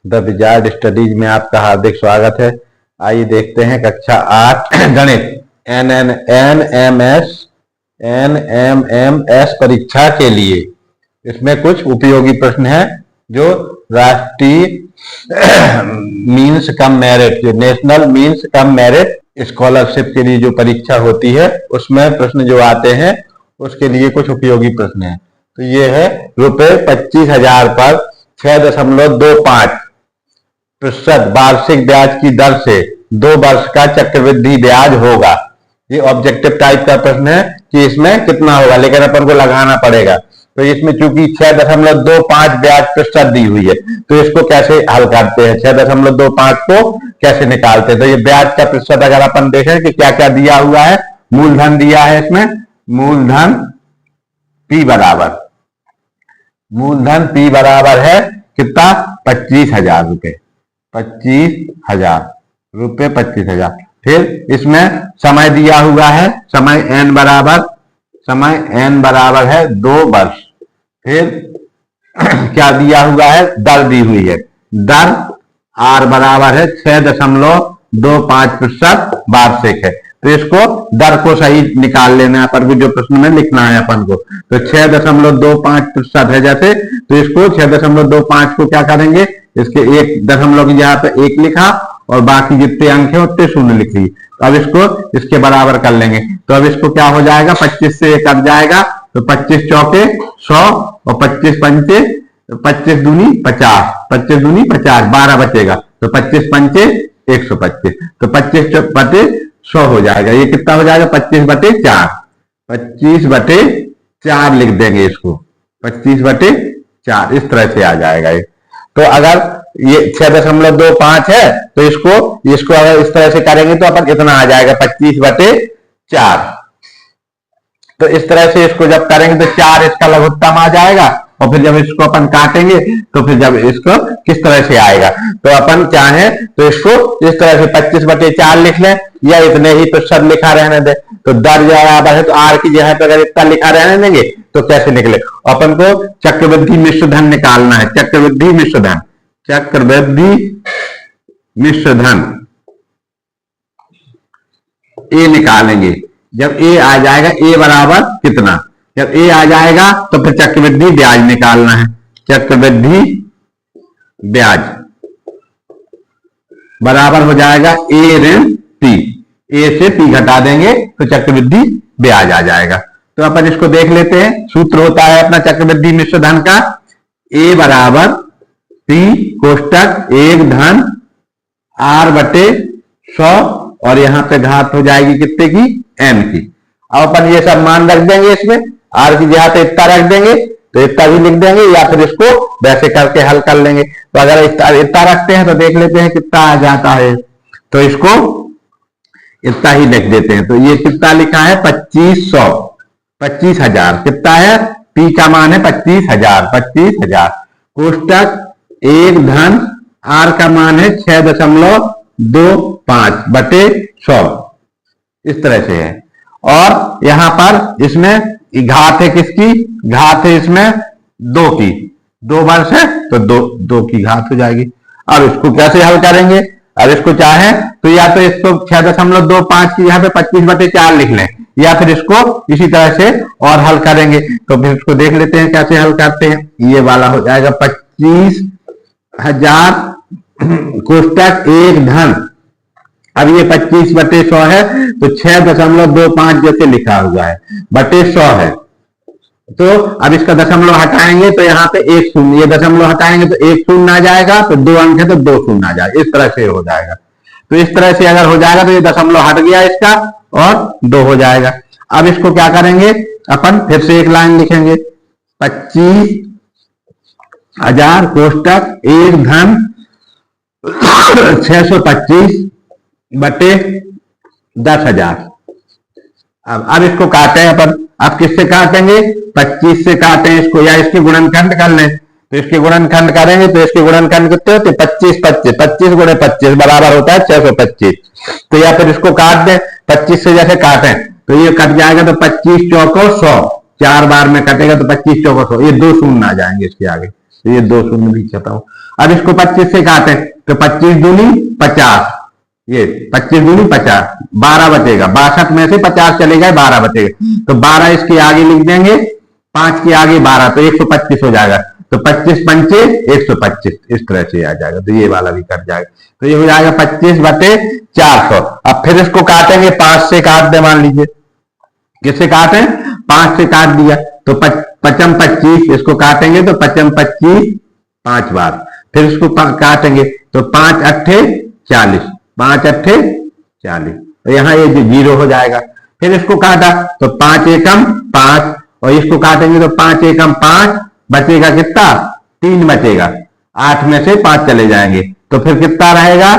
The wizard studies में आपका हार्दिक स्वागत है। आइए देखते हैं कक्षा 8 गणित एनएमएमएस परीक्षा के लिए। इसमें कुछ उपयोगी प्रश्न हैं जो राष्ट्रीय मीन्स कम मेरिट, जो national means cum merit scholarship के लिए जो परीक्षा होती है उसमें प्रश्न जो आते हैं उसके लिए कुछ उपयोगी प्रश्न हैं। तो ये है ₹25,000 पर 6.25% वार्षिक ब्याज की दर से 2 वर्ष का चक्रवृद्धि ब्याज होगा। ये ऑब्जेक्टिव टाइप का प्रश्न है कि इसमें कितना होगा, लेकिन अपन को लगाना पड़ेगा। तो इसमें चूंकि 6.25 ब्याज प्रतिशत दी हुई है तो इसको कैसे हल करते हैं, 6.25 को कैसे निकालते हैं। तो ये ब्याज का प्रतिशत अगर अपन देखें कि क्या क्या दिया हुआ है, मूलधन दिया है, इसमें मूलधन P बराबर है कितना, 25,000 रुपए, 25,000। फिर इसमें समय दिया हुआ है, समय n बराबर है 2 वर्ष। फिर क्या दिया हुआ है, दर दी हुई है, दर R बराबर है 6.25% वार्षिक है। तो इसको दर को सही निकाल लेना है अपन को, जो प्रश्न में लिखना है अपन को। तो 6.25% है जैसे, तो इसको 6.25 को क्या करेंगे, इसके 1 दशमलव की जगह पे 1 लिखा और बाकी जितने अंक है उतने शून्य लिख ली। तो अब इसको इसके बराबर कर लेंगे। तो अब इसको क्या हो जाएगा, 25 से 1 कट जाएगा तो 25 चौके 100 और 25 पंचे 25 दूनी 50, 25 दूनी 50, 12 बचेगा। तो 25 पंचे 125, तो 25 बटे 100 हो जाएगा। ये कितना हो जाएगा, 25/4, 25/4 लिख देंगे इसको, 25/4 इस तरह से आ जाएगा ये। तो अगर ये 6.25 है तो इसको अगर इस तरह से करेंगे तो अपन कितना आ जाएगा, 25/4। तो इस तरह से इसको जब करेंगे तो 4 इसका लघुत्तम आ जाएगा और फिर जब इसको अपन काटेंगे तो फिर जब इसको किस तरह से आएगा, तो अपन चाहें तो इसको इस तरह से 25/4 लिख लें या इतने ही प्रतिशत लिखा रहने दे। तो दर बराबर है तो R की जगह पर अगर इतना लिखा रहने देंगे तो कैसे निकले। अपन को चक्रवृद्धि मिश्र धन निकालना है, चक्रवृद्धि मिश्र धन ए निकालेंगे। जब ए आ जाएगा, ए बराबर कितना, जब ए आ जाएगा तो फिर चक्रवृद्धि ब्याज निकालना है। चक्रवृद्धि ब्याज बराबर हो जाएगा ए ऋण P, ए से P घटा देंगे तो चक्रवृद्धि ब्याज आ जाएगा। तो अपन इसको देख लेते हैं। सूत्र होता है अपना चक्रवृद्धि मिश्र धन का, ए बराबर P कोष्टक 1 धन R/100 और यहां पे घात हो जाएगी कितने की, n की। अब अपन ये सब मान रख देंगे, इसमें R की जगह पे इतना रख देंगे तो इतना भी लिख देंगे या फिर इसको वैसे करके हल कर लेंगे। तो अगर इतना रखते हैं तो देख लेते हैं कितना आ जाता है, तो इसको इतना ही लिख देते हैं। तो ये कितना लिखा है, 25,000 कितना है, P का मान है 25,000 कोष्टक 1 धन R का मान है 6.25/100 इस तरह से है। और यहां पर इसमें घात है किसकी, घात है इसमें 2 की, 2 वर्ष है तो 2 की घात हो जाएगी। अब इसको कैसे हल करेंगे, अब इसको चाहे तो या तो इसको 6.25 की यहाँ पे 25/4 लिख लें या फिर इसको इसी तरह से और हल करेंगे। तो फिर इसको देख लेते हैं कैसे हल करते हैं। ये वाला हो जाएगा 25,000 कोष्टक 1 धन, अब ये 25/100 है तो 6.25 जैसे लिखा हुआ है बटे 100 है। तो अब इसका दशमलव हटाएंगे तो यहाँ पे 1 शून्य, ये दशमलव हटाएंगे तो 1 शून्य आ जाएगा, तो 2 अंक है तो 2 शून्य आ जाएगा, इस तरह से हो जाएगा। तो इस तरह से अगर हो जाएगा तो ये दशमलव हट गया इसका और 2 हो जाएगा। अब इसको क्या करेंगे, अपन फिर से एक लाइन लिखेंगे, 25,000 कोष्टक 1 धन 625/10,000। अब इसको काटें अपन, अब किससे काटेंगे, 25 से काटें इसको या इसके गुणनखंड कर लें। तो इसके गुणनखंड करेंगे तो इसके गुणनखंड कितने होते, 25 गुणे 25 बराबर होता है 625। तो या फिर इसको काट दें, 25 से जैसे काटें तो ये कट जाएगा तो 25 चौको 100, 4 बार में कटेगा तो 25 चौको 100, ये 2 शून्य आ जाएंगे इसके आगे, तो ये 2 शून्य भी छटा हो। अब इसको 25 से काटें तो 25 दूनी 50, ये 25 दूनी 50, 12 बचेगा, 62 में से 50 चले गए, 12 बचेगा, तो 12 इसके आगे लिख देंगे, 5 के आगे 12, तो 125 हो जाएगा। तो 25 पंचे 125, इस तरह से आ जाएगा। तो ये वाला भी कट जाएगा, तो ये हो जाएगा 25/400। अब फिर इसको काटेंगे, 5 से काट दे, मान लीजिए किससे काटे, 5 से काट दिया, तो 55 25, इसको काटेंगे तो 55 25 5 बार, फिर इसको काटेंगे तो 5 अट्ठे 40, 5 अट्ठे 40, तो यहाँ ये 0 हो जाएगा। फिर इसको काटा तो 5 एकम 5, और इसको काटेंगे तो 5 एकम 5, बचेगा कितना, 3 बचेगा, 8 में से 5 चले जाएंगे, तो फिर कितना रहेगा,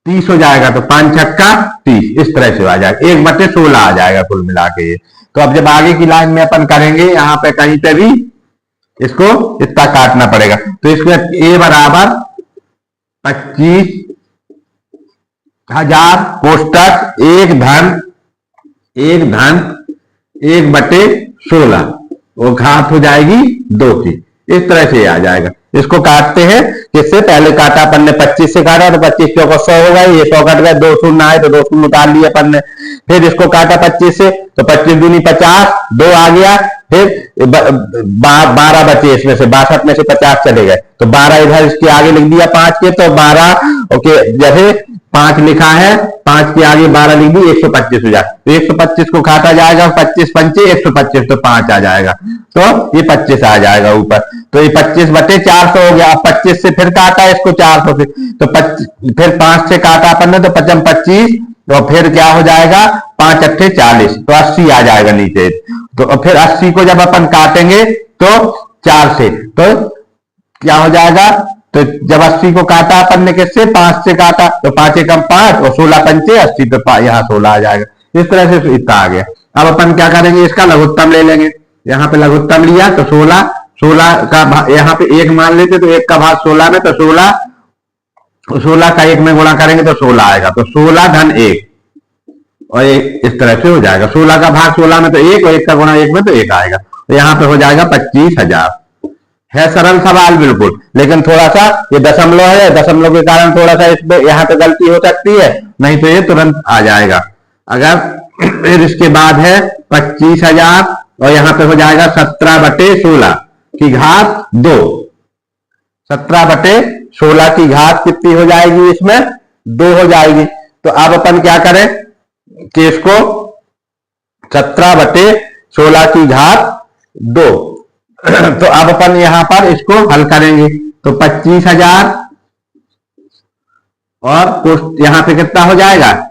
30 हो जाएगा। तो 5 छक्का 30, इस तरह से आ जाएगा, 1/16 आ जाएगा कुल मिला के ये। तो अब जब आगे की लाइन में अपन करेंगे, यहाँ पे कहीं पे भी इसको इतना काटना पड़ेगा, तो इसको ए बराबर 25,000 कोष्टक 1/16, वो घात हो जाएगी 2 की, इस तरह से आ जाएगा। इसको काटते हैं, किससे पहले काटा अपन ने 25 से काटा, तो 25 चौका 100 हो गए, ये 100 कट गए, 2 शून्य आए तो 2 शून्य उतार लिए अपन ने। फिर इसको काटा 25 से, तो 25 दूनी 50, 2 आ गया, फिर 12 बचे, इसमें से 62 में से 50 चले गए, तो 12 इधर इसके आगे लिख दिया 5 के, तो 12 ओके, जैसे 5 लिखा है, 5 के आगे 12 लिख दी, 125 हो जाए, तो 125 को काटा जाएगा, 25 पंचे 125, तो 5 आ जाएगा, तो ये 25 आ जाएगा ऊपर, तो ये 25/400 हो गया। अब 25 से फिर काटा इसको 400 से, तो फिर 5 से काटा अपन ने, तो 55 25, तो फिर क्या हो जाएगा, 5 अट्ठे 40, तो 80 आ जाएगा नीचे। तो फिर 80 को जब अपन काटेंगे तो 4 से, तो क्या हो जाएगा, तो जब 80 को काटा अपन ने किससे, 5 से काटा, तो 5 एकम 5 और 16 पंचे 80, तो यहाँ 16 आ जाएगा, इस तरह से इतना आ गया। अब अपन क्या करेंगे, इसका लघुत्तम ले लेंगे, यहाँ पे लघुत्तम लिया तो 16 का यहाँ पे 1 मान लेते, तो 1 का भाग 16 में, तो 16 का 1 में गुणा करेंगे तो 16 आएगा, तो 16 धन 1, और इस तरह से हो जाएगा। 16 का भाग 16 में तो 1, और 1 का गुणा 1 में तो 1 आएगा, तो यहाँ पे हो जाएगा 25,000। है सरल सवाल बिल्कुल, लेकिन थोड़ा सा ये दशमलव है, दशमलव के कारण थोड़ा सा इसमें यहाँ पे गलती हो सकती है, नहीं तो ये तुरंत आ जाएगा। अगर फिर इसके बाद है 25,000, और यहाँ पे हो जाएगा 17/16 की घात 2, 17/16 की घात कितनी हो जाएगी, इसमें 2 हो जाएगी। तो अब अपन क्या करें कि इसको 17/16 की घात 2, तो अब अपन यहां पर इसको हल करेंगे, तो 25,000 और यहां पे कितना हो जाएगा,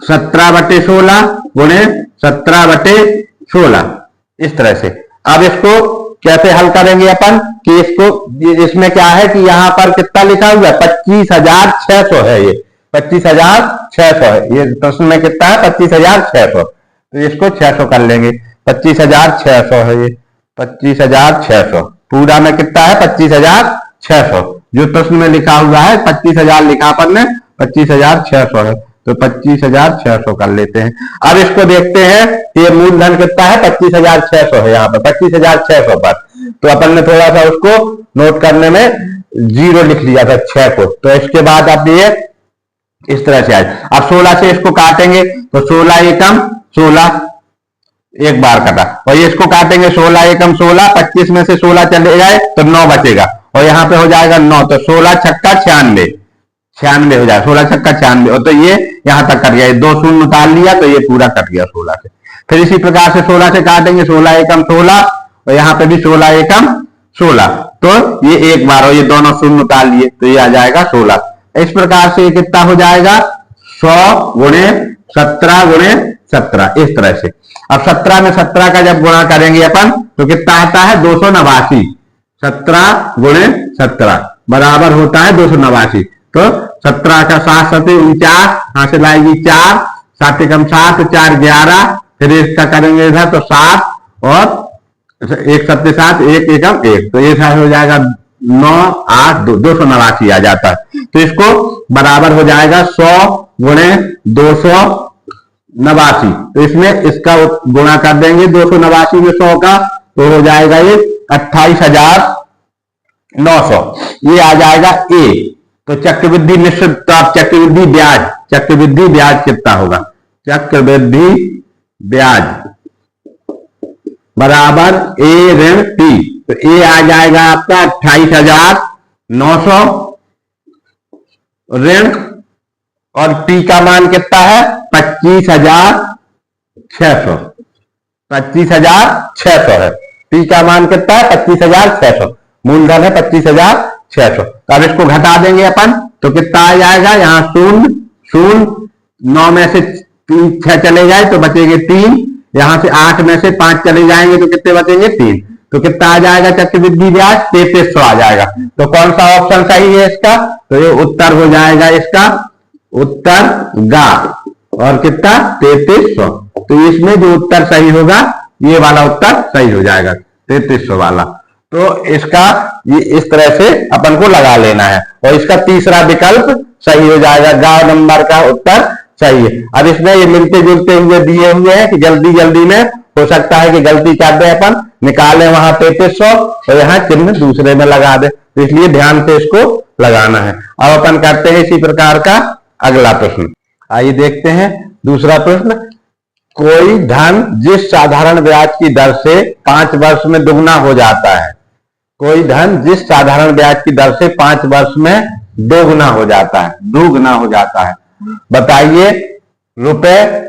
17/16 गुणे 17/16, इस तरह से। अब इसको कैसे हल करेंगे अपन कि इसको, इसमें क्या है कि यहां पर कितना लिखा हुआ है, 25,600 है, ये 25,600 है, ये प्रश्न में कितना है, 25,600, तो इसको 600 कर लेंगे, 25,600 है, ये 25,600 पूरा में कितना है, 25,600, जो प्रश्न में लिखा हुआ है 25,000 लिखा अपन ने, 25,600 है, तो 25,600 कर लेते हैं। अब इसको देखते हैं ये मूलधन कितना है, 25,600 है, यहाँ पर 25,600 पर, तो अपन ने थोड़ा सा उसको नोट करने में 0 लिख लिया था 6 को, तो इसके बाद अब ये इस तरह से आए। अब 16 से इसको काटेंगे, तो 16 एकम 16, एक बार कटा, और ये इसको काटेंगे 16 एकम 16, 25 में से 16 चले जाए तो 9 बचेगा, और यहाँ पे हो जाएगा 9, तो 16 छक्का 96 हो जाएगा, 16 छक्का 96, और तो ये यहाँ तक कट गया, 2 शून्य उतार लिया, तो ये पूरा कट गया 16 से। फिर इसी प्रकार से 16 से काटेंगे, 16 एकम 16, और यहाँ पे भी 16 एकम 16, तो ये एक बार, और ये दोनों शून्य उतार लिए, तो ये आ जाएगा 16। इस प्रकार से ये कितना हो जाएगा, 100 गुणे 17 गुणे 17, इस तरह से। अब 17 में 17 का जब गुणा करेंगे अपन, तो कितना आता है, 289, 17 गुणे 17 बराबर होता है 289, तो 17 का 7 7 49, यहां से लाएगी 4, 7 एकम 7, 4 11, फिर इसका करेंगे इधर तो 7, और 1 7 7, 1 एकम 1, तो ये हो जाएगा 9 8 2, 289 आ जाता है। तो इसको बराबर हो जाएगा 100 गुणे 289, तो इसमें इसका गुणा कर देंगे 289 में 100 का, तो हो जाएगा ये 28,000 900, ये आ जाएगा ए। तो चक्रवृद्धि निश्चित, तो आप चक्रवृद्धि ब्याज कितना होगा? चक्रवृद्धि ब्याज बराबर ए ऋण टी। तो ए आ जाएगा आपका 28,900 ऋण, और टी का मान कितना है? 25,600। 25,600 है टी का मान, कितना है? 25,600। मूलधन है 25,600। तो अब इसको घटा देंगे अपन, तो कितना आ जाएगा? यहाँ 0 0, 9 में से 6 चले जाए तो बचेंगे 3, यहां से 8 में से 5 चले जाएंगे तो कितने बचेंगे? 3। तो कितना आ जाएगा चक्रवृद्धि ब्याज? 3300 आ जाएगा। तो कौन सा ऑप्शन सही है इसका? तो ये उत्तर हो जाएगा इसका, उत्तर गा। और कितना? 3300। तो इसमें जो उत्तर सही होगा, ये वाला उत्तर सही हो जाएगा, 3300 वाला। तो इसका ये इस तरह से अपन को लगा लेना है, और इसका तीसरा विकल्प सही हो जाएगा, गा नंबर का उत्तर सही है। अब इसमें ये मिलते जुलते हुए दिए हुए हैं कि जल्दी जल्दी में हो सकता है कि गलती कर दे, अपन निकालें वहां 3300 और यहाँ चिन्ह दूसरे में लगा दे, तो इसलिए ध्यान से इसको लगाना है। अब अपन करते हैं इसी प्रकार का अगला प्रश्न। आइए देखते हैं दूसरा प्रश्न। कोई धन जिस साधारण ब्याज की दर से 5 वर्ष में दुगना हो जाता है, कोई धन जिस साधारण ब्याज की दर से 5 वर्ष में दोगुना हो जाता है, बताइए रुपए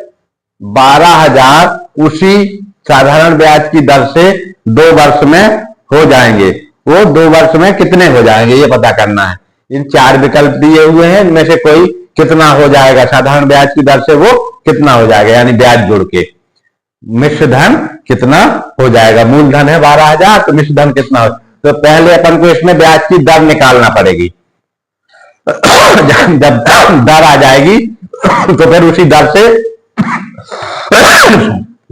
12,000 उसी साधारण ब्याज की दर से 2 वर्ष में हो जाएंगे, वो 2 वर्ष में कितने हो जाएंगे, ये पता करना है। इन 4 विकल्प दिए हुए हैं, इनमें से कोई कितना हो जाएगा, साधारण ब्याज की दर से वो कितना हो जाएगा, यानी ब्याज जोड़ के मिश्र धन कितना हो जाएगा। मूलधन है 12,000, तो मिश्र धन कितना हो? तो पहले अपन को इसमें ब्याज की दर निकालना पड़ेगी। जब दर आ जाएगी तो फिर उसी दर से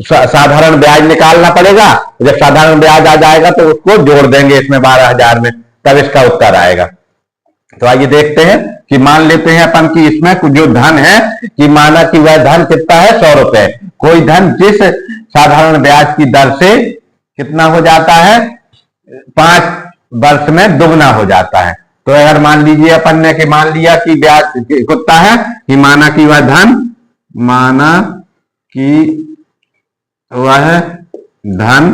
साधारण ब्याज निकालना पड़ेगा। जब साधारण ब्याज आ जाएगा तो उसको जोड़ देंगे इसमें 12,000 में, तब इसका उत्तर आएगा। तो आइए देखते हैं कि मान लेते हैं अपन की इसमें कुछ जो धन है, कि माना कि वह धन कितना है? 100 रुपए। कोई धन जिस साधारण ब्याज की दर से कितना हो जाता है? 5 वर्ष में दुगना हो जाता है। तो अगर मान लीजिए अपन ने कि मान लिया कि ब्याज कितना है, कि माना कि वह धन, माना कि वह धन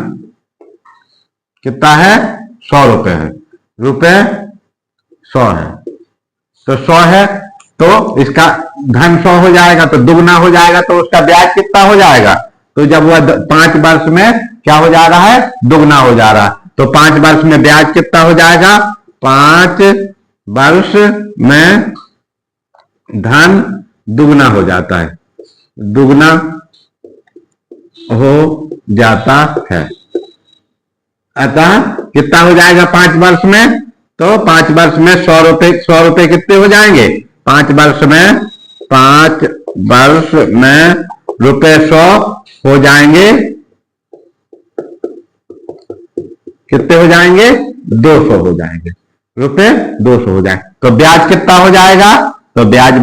कितना है? 100 रुपए है, रुपए 100 है। तो 100 है तो इसका धन 100 हो जाएगा, तो दुगना हो जाएगा, तो उसका ब्याज कितना हो जाएगा? तो जब वह 5 वर्ष में क्या हो जा रहा है? दुगना हो जा रहा है। तो 5 वर्ष में ब्याज कितना हो जाएगा? 5 वर्ष में धन दुगना हो जाता है, दुगना हो जाता है। अतः कितना हो जाएगा 5 वर्ष में? तो 5 वर्ष में 100 रुपए कितने हो जाएंगे? 5 वर्ष में, 5 वर्ष में रुपए 100 हो जाएंगे, कितने हो जाएंगे? 200 हो जाएंगे, रुपए 200 हो जाएंगे। तो ब्याज कितना हो जाएगा? तो ब्याज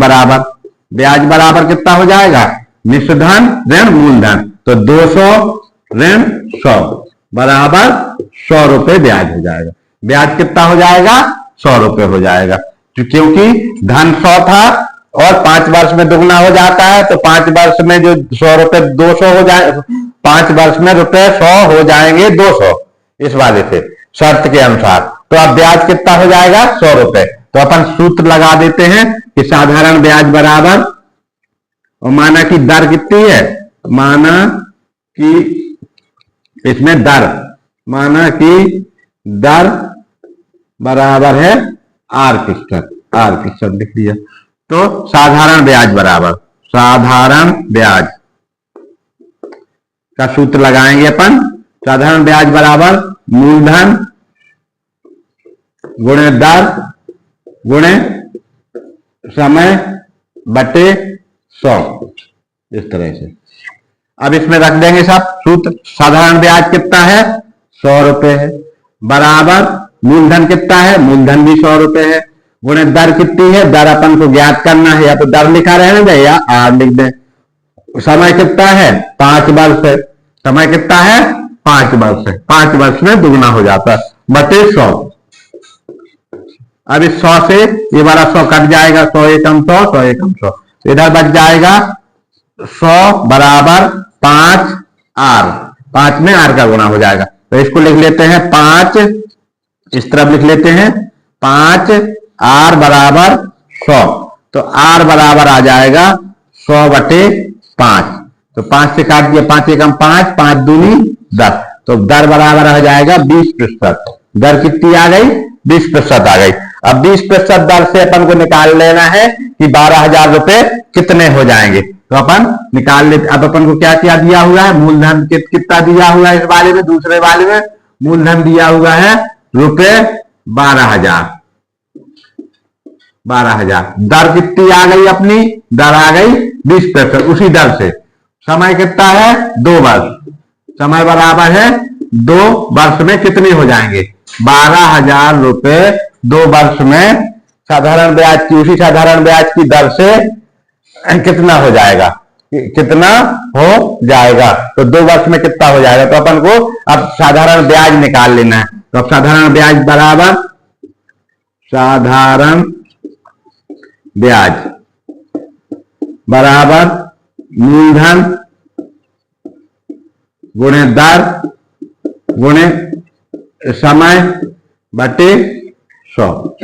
बराबर कितना हो जाएगा? मिश्र धन ऋण मूलधन। तो 200 ऋण 100 बराबर 100 रुपए ब्याज हो जाएगा। ब्याज कितना हो जाएगा? 100 रुपए हो जाएगा, क्योंकि धन 100 था और 5 वर्ष में दुगना हो जाता है, तो 5 वर्ष में जो 100 रुपए 200 हो जाए, 5 वर्ष में रुपए 100 हो जाएंगे 200, इस वाले से शर्त के अनुसार। तो अब ब्याज कितना हो जाएगा? 100 रुपए। तो अपन सूत्र लगा देते हैं कि साधारण ब्याज बराबर, और माना कि दर कितनी है, माना कि इसमें दर, माना कि दर बराबर है R% लिख दिया। तो साधारण ब्याज बराबर, साधारण ब्याज का सूत्र लगाएंगे अपन। साधारण ब्याज बराबर मूलधन गुणे दर गुणे समय बटे 100, इस तरह से। अब इसमें रख देंगे सब सूत्र। साधारण ब्याज कितना है? 100 रुपए है, बराबर मूलधन कितना है? मूलधन भी 100 रुपए है, गुणे दर कितनी है? दर अपन को ज्ञात करना है, या तो दर लिखा रहने दे या आर लिख दे। समय कितना है? 5 वर्ष है। समय कितना है? 5 वर्ष है। 5 वर्ष में दुगना हो जाता है, बटे 100। अब इस 100 से ये वाला 100 कट जाएगा, 100 एकम 100, 100 एकम 100, तो इधर बच जाएगा 100 बराबर 5 आर, 5 में आर का गुणा हो जाएगा। तो इसको लिख लेते हैं 5, इस तरफ लिख लेते हैं 5 आर बराबर 100, तो आर बराबर आ जाएगा 100/5। तो 5 से काट दिया, 5 एकम 5, 5 दूनी 10, तो दर बराबर आ जाएगा 20%। दर कितनी आ गई? 20% आ गई। अब 20% दर से अपन को निकाल लेना है कि 12,000 रुपए कितने हो जाएंगे, तो अपन निकाल लेते। अब अपन को क्या क्या दिया हुआ है? मूलधन कितना दिया हुआ है? इस वाले में, दूसरे वाले में मूलधन दिया हुआ है रुपए 12,000। 12,000। दर कितनी आ गई अपनी? दर आ गई 20%। उसी दर से समय कितना है? 2 वर्ष। समय बराबर है 2 वर्ष में कितने हो जाएंगे? 12,000 रुपए 2 वर्ष में साधारण ब्याज की, उसी साधारण ब्याज की दर से कितना हो जाएगा? कितना हो जाएगा? तो 2 वर्ष में कितना हो जाएगा? तो अपन को अब साधारण ब्याज निकाल लेना है। तो अब साधारण ब्याज बराबर साधारण ब्याज बराबर मूलधन गुणे दर गुणे समय बटे 100,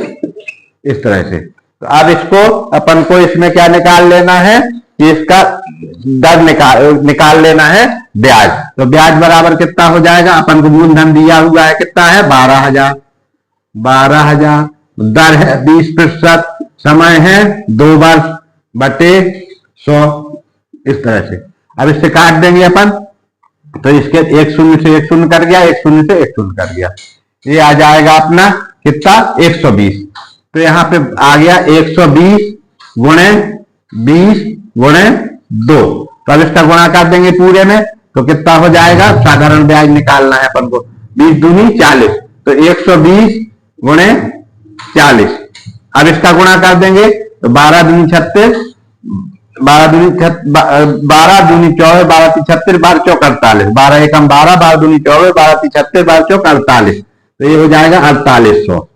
इस तरह से। तो अब इसको अपन को इसमें क्या निकाल लेना है कि इसका दर निकाल लेना है ब्याज। तो ब्याज बराबर कितना हो जाएगा? अपन को मूलधन दिया हुआ है कितना है? 12,000। 12,000 दर है 20%, समय है 2 वर्ष बटे 100, इस तरह से। अब इससे काट देंगे अपन, तो इसके 1 शून्य से 1 शून्य कर गया, 1 शून्य से 1 शून्य कर गया, ये आ जाएगा अपना कितना? 120। तो यहां पे आ गया 120 गुणे 20 गुणे 2। तो अब इसका गुणा कर देंगे पूरे में, तो कितना हो जाएगा? साधारण ब्याज निकालना है अपन को, 20 दूनी 40, तो 120 गुणे 40। अब इसका गुणा कर देंगे तो 12 दूनी 36, 12 दूनी 24, 12 × 36, 12 × 4 48, 12 एकम 12, 12 दूनी 24, 12 × 36, 12 × 4 48, तो ये हो जाएगा 4800।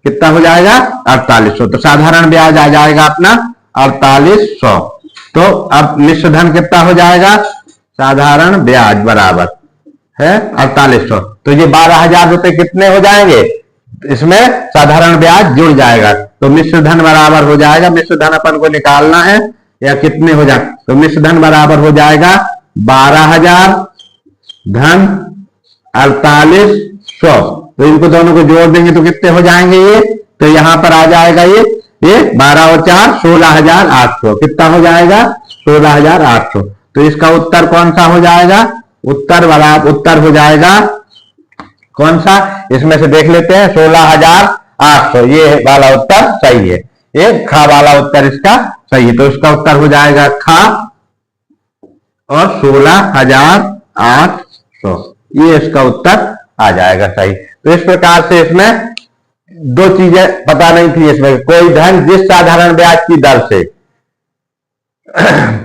कितना हो जाएगा? 4800। तो साधारण ब्याज आ जाएगा अपना 4800। तो अब मिश्र धन कितना हो जाएगा? साधारण ब्याज बराबर है 4800। तो ये 12,000 रुपए कितने हो जाएंगे? इसमें साधारण ब्याज जुड़ जाएगा, तो मिश्र धन बराबर हो जाएगा, मिश्र धन अपन को निकालना है या कितने हो जाए, तो मिश्र धन बराबर हो जाएगा 12,000 धन 4800। तो इनको दोनों को जोड़ देंगे तो कितने हो जाएंगे ये? तो यहां पर आ जाएगा ये 12 और 4 16,800। कितना हो जाएगा? 16,800। तो इसका उत्तर कौन सा हो जाएगा? उत्तर हो जाएगा कौन सा? इसमें से देख लेते हैं 16,800, ये वाला उत्तर सही है, ये खा वाला उत्तर इसका सही है। तो इसका उत्तर हो जाएगा खा और 16,800, ये इसका उत्तर आ जाएगा सही। तो इस प्रकार से इसमें 2 चीजें पता नहीं थी इसमें। कोई धन जिस साधारण ब्याज की दर से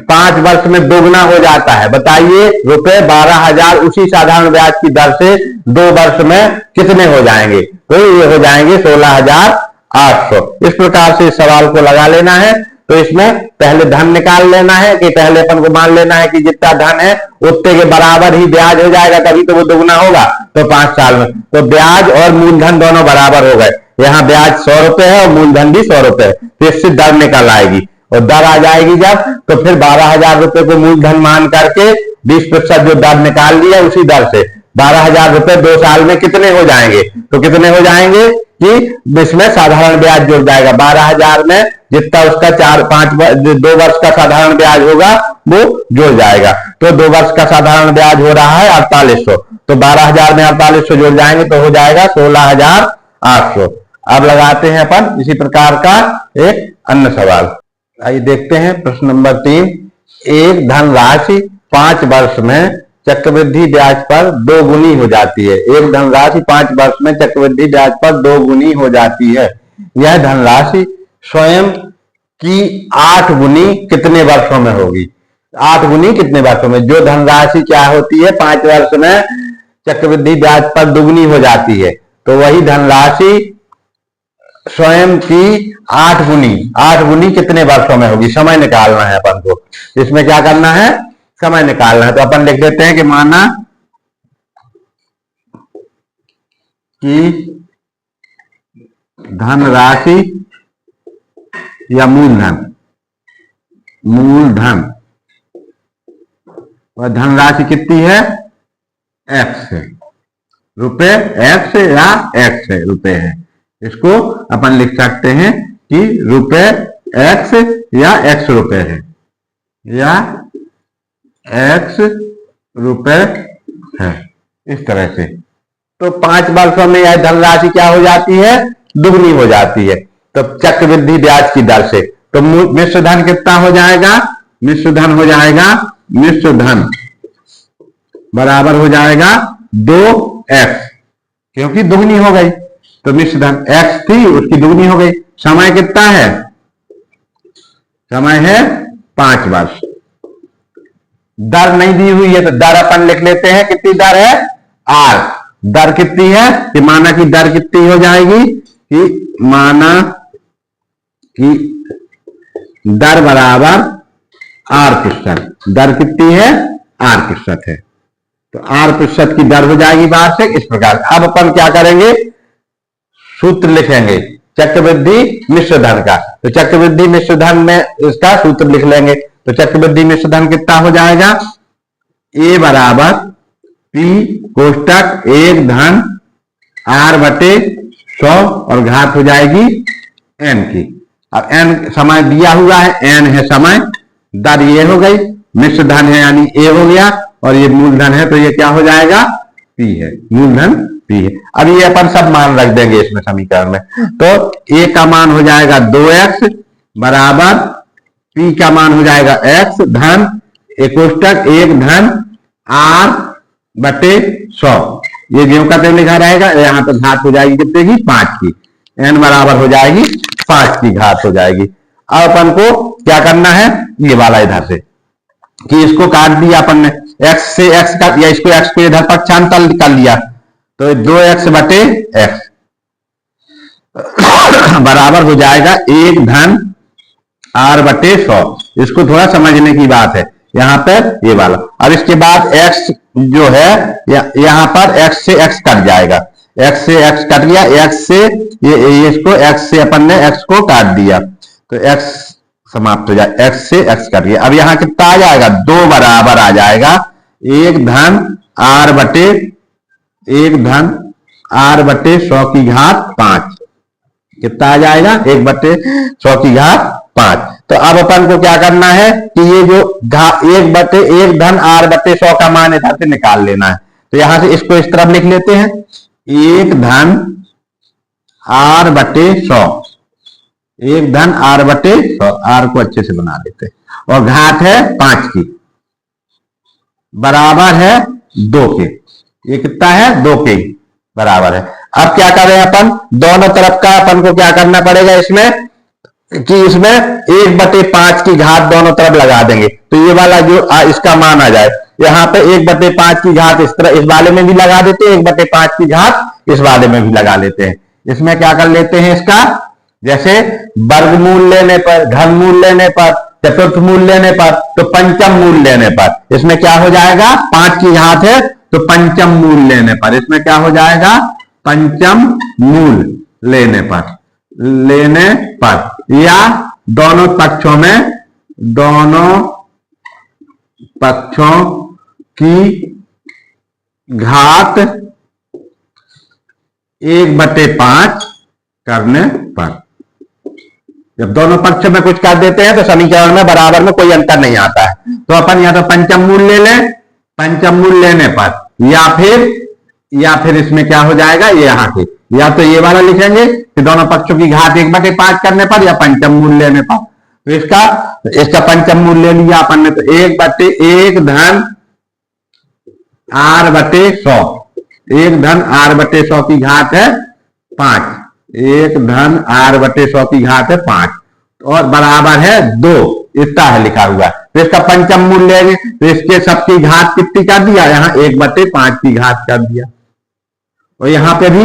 5 वर्ष में दोगुना हो जाता है, बताइए रुपए 12,000 उसी साधारण ब्याज की दर से 2 वर्ष में कितने हो जाएंगे? तो ये हो जाएंगे 16,800। इस प्रकार से इस सवाल को लगा लेना है। तो इसमें पहले धन निकाल लेना है कि पहले अपन को मान लेना है कि जितना धन है उतने के बराबर ही ब्याज हो जाएगा, तभी तो वो दोगुना होगा। तो 5 साल में तो ब्याज और मूलधन दोनों बराबर हो गए। यहाँ ब्याज 100 रुपए है और मूलधन भी 100 रुपए है, तो इससे दर निकल आएगी। और दर आ जाएगी जब, तो फिर 12,000 रुपए को मूलधन मान करके 20% जो दर निकाल लिया उसी दर से 12,000 रुपए 2 साल में कितने हो जाएंगे? तो कितने हो जाएंगे कि इसमें साधारण ब्याज जुड़ जाएगा। 12,000 में जितना उसका 2 वर्ष का साधारण ब्याज होगा वो जुड़ जाएगा। तो 2 वर्ष का साधारण ब्याज हो रहा है 4800, तो 12,000 में 4800 जुड़ जाएंगे तो हो जाएगा 16,800। अब लगाते हैं अपन इसी प्रकार का एक अन्य सवाल। आइए देखते हैं प्रश्न नंबर 3। एक धनराशि 5 वर्ष में चक्रवृद्धि ब्याज पर 2 गुनी हो जाती है। एक धनराशि 5 वर्ष में चक्रवृद्धि ब्याज पर 2 गुनी हो जाती है। यह धनराशि स्वयं की 8 गुनी कितने वर्षों में होगी? 8 गुनी कितने वर्षों में? जो धनराशि क्या होती है 5 वर्ष में चक्रवृद्धि ब्याज पर दुगुनी हो जाती है, तो वही धनराशि स्वयं की 8 गुनी कितने वर्षों में होगी, समय निकालना है अपन को। इसमें क्या करना है, समय निकालना है। तो अपन लिख देते हैं कि माना कि धनराशि या मूलधन और धनराशि कितनी है, x है, रुपए x या x है, रुपए है। इसको अपन लिख सकते हैं कि रुपए x या x रुपए है, या x रुपए है, इस तरह से। तो 5 वर्षों में यह धनराशि क्या हो जाती है, दुगनी हो जाती है। तो चक्रवृद्धि ब्याज की दर से। तो मिश्र धन कितना हो जाएगा, मिश्र धन हो जाएगा, मिश्र धन बराबर हो जाएगा 2x, क्योंकि दुगनी हो गई। तो मिश्र धन x थी, उसकी दुगनी हो गई। समय कितना है, समय है 5 वर्ष। दर नहीं दी हुई है, तो दर अपन लिख लेते हैं, कितनी दर है, r। दर कितनी है, कि माना की दर कितनी हो जाएगी, कि माना कि दर बराबर r%। दर कितनी है, r% है। तो r% की दर हो जाएगी बाहर से इस प्रकार। अब अपन क्या करेंगे, सूत्र लिखेंगे चक्रवृद्धि मिश्र धन का। तो चक्रवृद्धि मिश्र धन में इसका सूत्र लिख लेंगे। तो चक्रवृद्धि मिश्र धन कितना हो जाएगा, a बराबर p कोष्टक 1 धन r/100 और घात हो जाएगी n की। अब n समय दिया हुआ है, n है समय, दर ये हो गई, मिश्र धन है यानी a हो गया, और ये मूलधन है तो ये क्या हो जाएगा, p है, मूलधन p है। अब ये अपन सब मान रख देंगे इसमें समीकरण में। तो a का मान हो जाएगा 2x बराबर p का मान हो जाएगा x धन कोष्टक 1 धन r/100। ये ज्यों का त्यों लिखा रहेगा, यहाँ पर घात हो जाएगी कितने की, 5 की। n बराबर हो जाएगी 5 की घात हो जाएगी। अब अपन को क्या करना है, ये वाला इधर से कि इसको काट दिया अपन ने, x से x काट दिया, इसको x को इधर पक्षांतर कर लिया। तो 2x/x बराबर हो जाएगा 1 धन r/100। इसको थोड़ा समझने की बात है यहाँ पर, ये वाला। अब इसके बाद x जो है यहाँ पर x से x कट जाएगा, x से x कट गया, x से ये इसको x से अपन ने x को काट दिया, तो x समाप्त हो जाए, x से x कट गया। अब यहाँ कितना आ जाएगा, 2 बराबर आ जाएगा 1 धन r/100 की घात 5। कितना आ जाएगा, 1/100 की घात 5। तो अब अपन को क्या करना है कि ये जो 1/1 धन r/100 का मान इधर से निकाल लेना है। तो यहां से इसको इस तरफ लिख लेते हैं, 1 धन r/100, 1 धन r/100, r को अच्छे से बना लेते हैं, और घात है 5 की, बराबर है 2 के। ये कितना है, 2 के बराबर है। अब क्या करें अपन, दोनों तरफ का अपन को क्या करना पड़ेगा इसमें, कि इसमें 1/5 की घात दोनों तरफ लगा देंगे। तो ये वाला जो इसका मान आ जाए, यहाँ पे 1/5 की घात इस तरह इस वाले में भी लगा देते हैं, 1/5 की घात इस वाले में भी लगा लेते हैं। इसमें क्या कर लेते हैं इसका, जैसे वर्गमूल लेने पर, घनमूल लेने पर, चतुर्थ मूल लेने पर, तो पंचम मूल लेने पर इसमें क्या हो जाएगा, 5 की घात है तो पंचम मूल लेने पर इसमें क्या हो जाएगा, पंचम मूल लेने पर या दोनों पक्षों की घात 1/5 करने पर। जब दोनों पक्ष में कुछ कर देते हैं तो समीकरण में बराबर में कोई अंतर नहीं आता है। तो अपन या तो पंचम मूल ले लें, पंचम मूल लेने पर, या फिर इसमें क्या हो जाएगा, ये यहाँ के, या तो ये वाला लिखेंगे कि दोनों पक्षों की घात 1/5 करने पर, या पंचम मूल लेने पर। तो इसका पंचम मूल ले लिया अपन ने, तो 1/1 धन r/100, 1 धन r/100 की घात है 5, 1 धन r/100 की घात है 5, और बराबर है 2, इतना है लिखा हुआ। तो इसका पंचम मूल लेंगे तो इसके सबकी घात कितनी कर दिया, यहाँ 1/5 की घात कर दिया, और यहाँ पे भी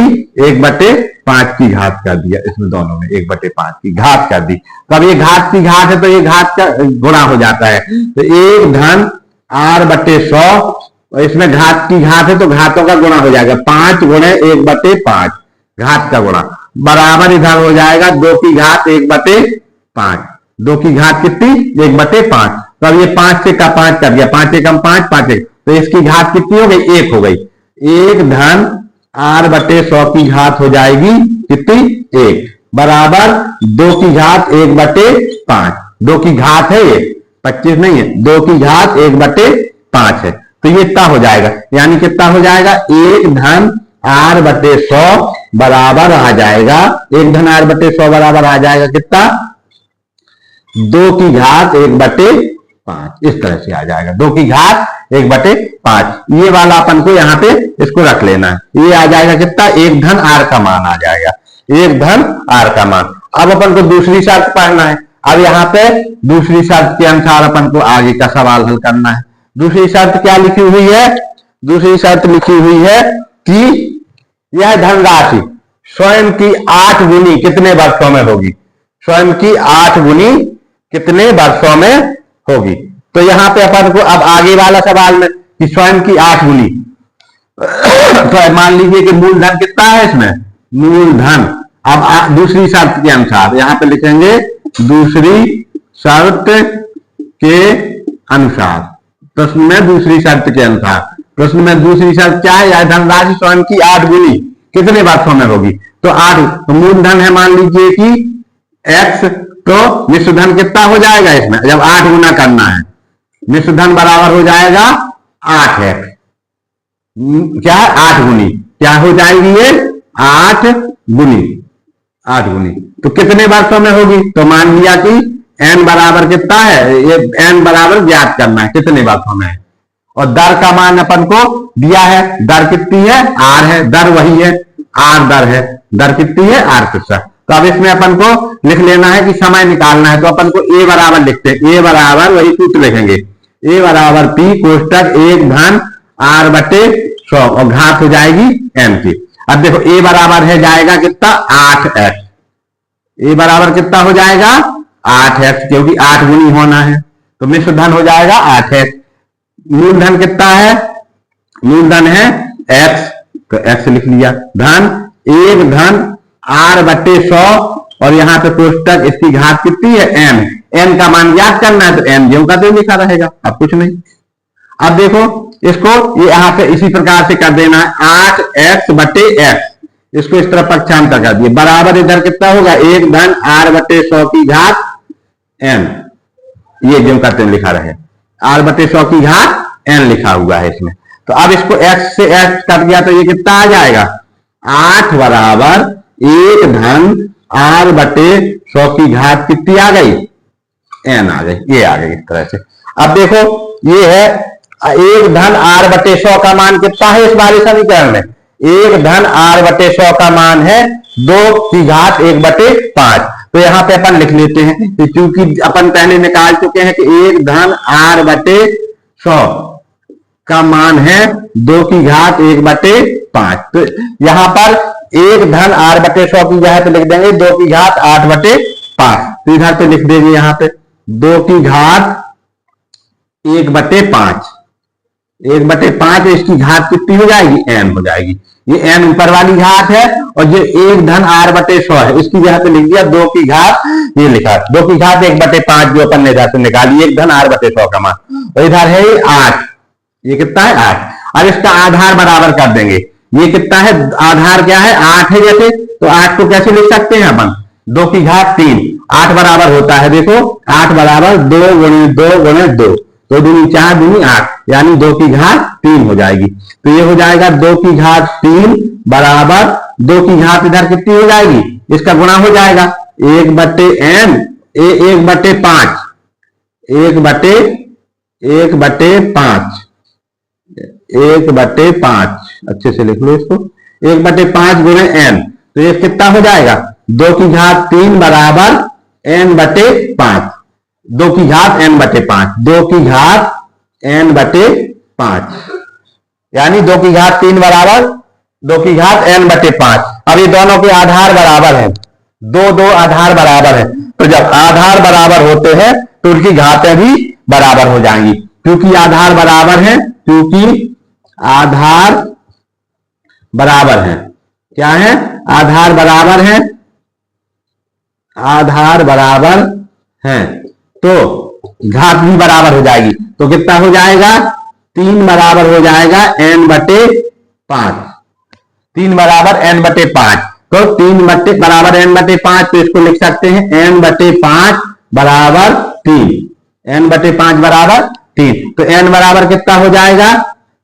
5 की घात कर दिया, इसमें दोनों में 1/5 की घात कर दी। तो अब ये घात की घात है तो ये घात का गुणा हो जाता है, तो 1 धन r/100, इसमें घात की घात है तो घातों का गुणा हो जाएगा, 5 गुणे 1/5 घात का गुणा, बराबर इधर हो जाएगा 2 की घात 1/5। 2 की घात कितनी? 1/5। तो अब ये 5 से का 5 कर दिया, 5 एकम 5, 5 एक, तो इसकी घात कितनी हो गई? 1 हो गई। 1 धन r/100 की घात हो जाएगी कितनी? 1 बराबर 2 की घात 1/5। 2 की घात है ये, 25 नहीं है, 2 की घात 1/5 है, तो ये इतना हो जाएगा, यानी कितना हो जाएगा? 1 धन r/100 बराबर आ जाएगा, 1 धन r/100 बराबर आ जाएगा कितना? 2 की घात 1/5। इस तरह से आ जाएगा 2 की घात 1/5। ये वाला अपन को यहाँ पे इसको रख लेना है, ये आ जाएगा कितना? 1 धन r का मान आ जाएगा, 1 धन r का मान। अब अपन को दूसरी शर्त पढ़ना है। अब यहाँ पे दूसरी शर्त के अनुसार अपन को आगे का सवाल हल करना है। दूसरी शर्त क्या लिखी हुई है? दूसरी शर्त लिखी हुई है कि यह धनराशि स्वयं की 8 गुनी कितने वर्षों में होगी? स्वयं की 8 गुनी कितने वर्षों में होगी? तो यहां पे अपन को अब आगे वाला सवाल में कि स्वयं की 8 गुनी, तो मान लीजिए कि मूलधन कितना है इसमें? मूलधन। अब दूसरी शर्त के अनुसार यहां पे लिखेंगे, दूसरी शर्त के अनुसार, प्रश्न में दूसरी शर्त के अनुसार, प्रश्न में दूसरी शर्त क्या है? यह धनराशि स्वयं की 8 गुनी कितने वर्षों में होगी? तो 8, तो मूलधन है मान लीजिए कि x, तो मिश्र धन कितना हो जाएगा इसमें? जब 8 गुना करना है, मिश्र धन बराबर हो जाएगा 8x, क्या है? 8 गुनी, क्या हो जाएगी ये? 8 गुनी, 8 गुनी। तो कितने वर्षों में होगी? तो मान लिया कि n बराबर कितना है, ये n बराबर ज्ञात करना है कितने वर्षों में है, और दर का मान अपन को दिया है, दर कितनी है? r है, दर वही है, r दर है, दर कितनी है? r%। तो अब इसमें अपन को लिख लेना है कि समय निकालना है, तो अपन को a बराबर लिखते हैं, a बराबर वही सूत्र लिखेंगे, a बराबर p कोष्टक 1 धन r/100 और घात हो जाएगी n की। अब देखो a बराबर है जाएगा कितना? 8x, a बराबर कितना हो जाएगा? 8x, क्योंकि 8 गुनी होना है, तो मिश्र धन हो जाएगा 8x। मूलधन कितना है? मूलधन है x, तो x लिख लिया, धन 1 धन r/100 और यहाँ पे कोष्टक इसकी घात कितनी है? n, n का मान ज्ञात करना है, तो n ज्यों का त्यों लिखा रहेगा, अब कुछ नहीं। अब देखो इसको ये यहाँ पे इसी प्रकार से कर देना है, 8x/x, इसको इस तरह पक्षांतर कर दिए, बराबर इधर कितना होगा? 1 धन r/100 की घात n, ये ज्यों का त्यों लिखा रहे, r/100 की घात n लिखा हुआ है इसमें। तो अब इसको x से x कट गया, तो ये कितना आ जाएगा? 8 बराबर 1 धन r/100 की घात कितनी आ गई? n आ गई, ये आ गई इस तरह से। अब देखो ये है 1 धन r/100 का मान कितना है इस वाले समीकरण में? 1 धन r/100 का मान है 2 की घात 1/5। तो यहाँ पे अपन लिख लेते हैं, क्योंकि अपन पहले निकाल चुके हैं कि 1 धन r/100 का मान है 2 की घात 1/5। तो यहाँ पर 1 धन r/100 की जगह पे लिख देंगे 2 की घात 8/5, तो इधर पे लिख देंगे यहाँ पे 2 की घात 1/5, 1/5, इसकी घात कितनी हो जाएगी? n हो जाएगी। ये n ऊपर वाली घात है, और ये 1 धन r/100 है, इसकी जगह पे लिख दिया 2 की घात, ये लिखा 2 की घात 1/5 जो अपन ने इधर से निकाली, 1 धन r/100 का मान, और इधर है 8, ये कितना है? 8। अब इसका आधार बराबर कर देंगे, ये कितना है? आधार क्या है? 8 है जैसे, तो 8 को कैसे लिख सकते हैं अपन? 2 की घात 3, 8 बराबर होता है, देखो 8 बराबर 2 गुणे 2 गुणे 2, 2 दूनी 4 दूनी 8, यानी 2 की घात 3 हो जाएगी। तो ये हो जाएगा 2 की घात 3 बराबर 2 की घात इधर कितनी हो जाएगी? इसका गुणा हो जाएगा 1/n, 1/5, 1/5, अच्छे से लिख लो इसको, 1/5 गुणे n, तो ये कितना हो जाएगा? 2 की घात 3 बराबर n/5, 2 की घात n/5, 2 की घात n/5, यानी 2 की घात 3 बराबर 2 की घात n बटे 5। अब ये दोनों के आधार बराबर हैं, दो आधार बराबर है, तो जब आधार बराबर होते हैं तो उनकी घातें भी बराबर हो जाएंगी। क्योंकि आधार बराबर है, क्योंकि आधार बराबर है, क्या है, आधार बराबर है, आधार बराबर है, तो घात भी बराबर हो जाएगी। तो कितना हो जाएगा, 3 बराबर हो जाएगा n बटे 5, 3 बराबर n बटे 5। तो 3 बराबर n बटे 5, तो इसको लिख सकते हैं n बटे 5 बराबर 3, n बटे 5 बराबर 3। तो n बराबर कितना हो जाएगा,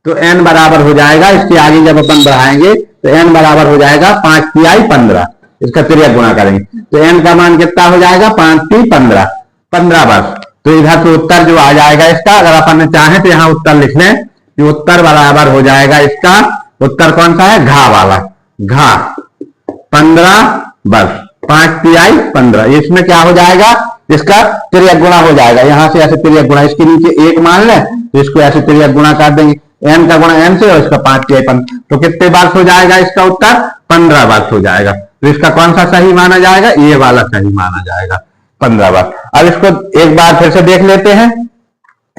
तो n बराबर हो जाएगा, इसके आगे जब अपन बढ़ाएंगे तो n बराबर हो जाएगा 5 तिहाई 15, इसका तिर्यक गुणा करेंगे तो n का मान कितना हो जाएगा, 5 3 15, 15 वर्ष। तो इधर से उत्तर जो आ जाएगा इसका, अगर अपन चाहें तो यहाँ उत्तर लिख लें कि उत्तर बराबर हो जाएगा इसका, उत्तर कौन सा है, घा वाला, घा 15 वर्ष, 5 तिहाई 15। इसमें क्या हो जाएगा, इसका तिर्यक गुणा हो जाएगा, यहां से ऐसे तिर्यक गुणा, इसके नीचे 1 मान लें तो इसको ऐसे तिर्यक गुणा कर देंगे, n का गुणा n से और इसका 5 तिहाई 15, तो कितने वर्ष हो जाएगा इसका उत्तर, 15 वर्ष हो जाएगा। तो इसका कौन सा सही माना जाएगा, ये वाला सही माना जाएगा, 15 वर्ष। अब इसको एक बार फिर से देख लेते हैं।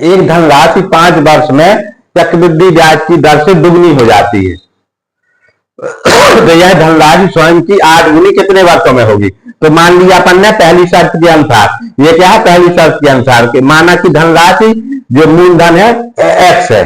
एक धनराशि 5 वर्ष में चक्रवृद्धि ब्याज की दर से दुगनी हो जाती है, तो यह धनराशि स्वयं की 8 गुनी कितने वर्षों में होगी। तो मान लिया अपन ने पहली शर्त के अनुसार, ये क्या है, पहली शर्त के अनुसार के माना कि धनराशि जो मूलधन है x है,